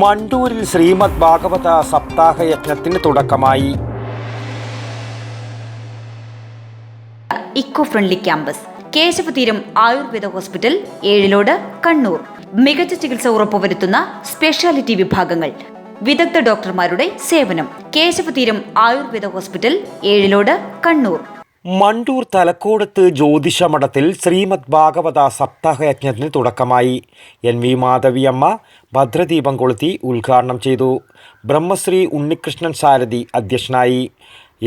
മണ്ടൂരിൽ ശ്രീമദ് ഭാഗവത സപ്താഹ യജ്ഞത്തിന് തുടക്കമായി. Eco friendly campus Keshavatheeram Ayurveda hospital, Ezhilode, Kannur. മികച്ച ചികിത്സ ഉറപ്പുവരുത്തുന്ന സ്പെഷ്യാലിറ്റി വിഭാഗങ്ങൾ, വിദഗ്ധ ഡോക്ടർമാരുടെ സേവനം. കേശവതീരം ആയുർവേദ ഹോസ്പിറ്റൽ, ഏഴിലോട്, കണ്ണൂർ. മണ്ടൂർ തലക്കോടത്ത് ജ്യോതിഷമഠത്തിൽ ശ്രീമദ് ഭാഗവത സപ്താഹയജ്ഞത്തിന് തുടക്കമായി. NV മാധവിയമ്മ ഭദ്രദീപം കൊളുത്തി ഉദ്ഘാടനം ചെയ്തു. ബ്രഹ്മശ്രീ ഉണ്ണികൃഷ്ണൻ സാരഥി അധ്യക്ഷനായി.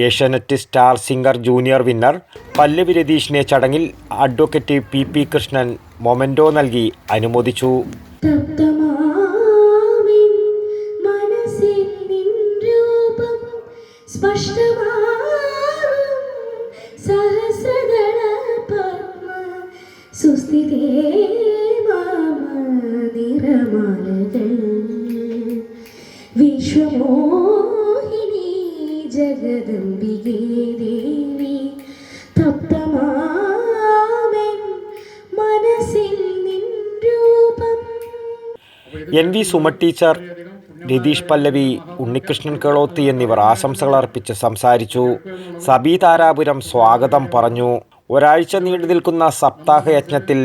Asianet Star Singer Junior winner Pallavi രതീഷിനെ ചടങ്ങിൽ അഡ്വക്കേറ്റ് PP കൃഷ്ണൻ മൊമെന്റോ നൽകി അനുമോദിച്ചു. വിശ്വമോഹിനി ജഗദംബികേ ദേവി തപ്തമാമൻ മനസ്സിൽ നിൻ രൂപം. NV സുമ ടീച്ചർ, രതീഷ് പല്ലവി, ഉണ്ണികൃഷ്ണൻ കേളോത്തി എന്നിവർ ആശംസകൾ അർപ്പിച്ച് സംസാരിച്ചു. സബീതാരാപുരം സ്വാഗതം പറഞ്ഞു. ഒരാഴ്ച നീണ്ടു നിൽക്കുന്ന സപ്താഹയജ്ഞത്തിൽ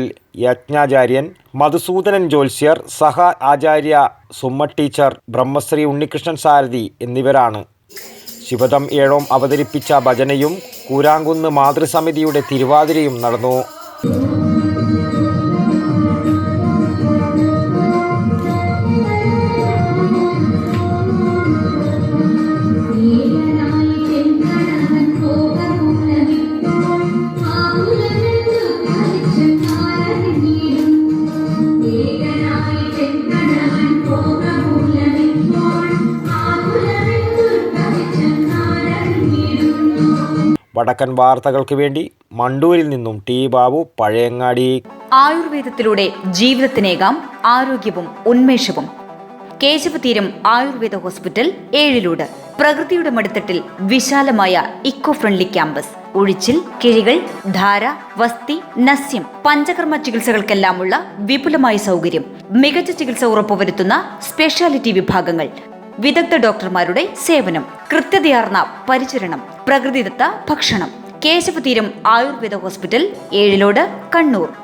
യജ്ഞാചാര്യൻ മധുസൂദനൻ ജ്യോത്സ്യർ, സഹ ആചാര്യ സുമ ടീച്ചർ, ബ്രഹ്മശ്രീ ഉണ്ണികൃഷ്ണൻ സാരഥി എന്നിവരാണ് ശിവദം ഏഴോം അവതരിപ്പിച്ച ഭജനയും കൂരാങ്കുന്ന് മാതൃസമിതിയുടെ തിരുവാതിരയും നടന്നു. വടക്കൻ വാർത്തകൾക്ക് വേണ്ടി മണ്ടൂരിൽ നിന്നും T ബാബു, പഴയങ്ങാടി. ആയുർവേദത്തിലൂടെ ജീവിതത്തിനേകാം ആരോഗ്യവും ഉന്മേഷവും. കേശവതീരം ആയുർവേദ ഹോസ്പിറ്റൽ, ഏഴിലോട്. പ്രകൃതിയുടെ മടിത്തട്ടിൽ വിശാലമായ ഇക്കോ ഫ്രണ്ട്ലി ക്യാമ്പസ്. ഉഴിച്ചിൽ, കിഴികൾ, ധാര, വസ്തി, നസ്യം, പഞ്ചകർമ്മ ചികിത്സകൾക്കെല്ലാമുള്ള വിപുലമായ സൗകര്യം. മികച്ച ചികിത്സ ഉറപ്പുവരുത്തുന്ന സ്പെഷ്യാലിറ്റി വിഭാഗങ്ങൾ, വിദഗ്ധ ഡോക്ടർമാരുടെ സേവനം, കൃത്യതയാർന്ന പരിചരണം, പ്രകൃതിദത്ത ഭക്ഷണം. കേശവതീരം ആയുർവേദ ഹോസ്പിറ്റൽ, ഏഴിലോട്, കണ്ണൂർ.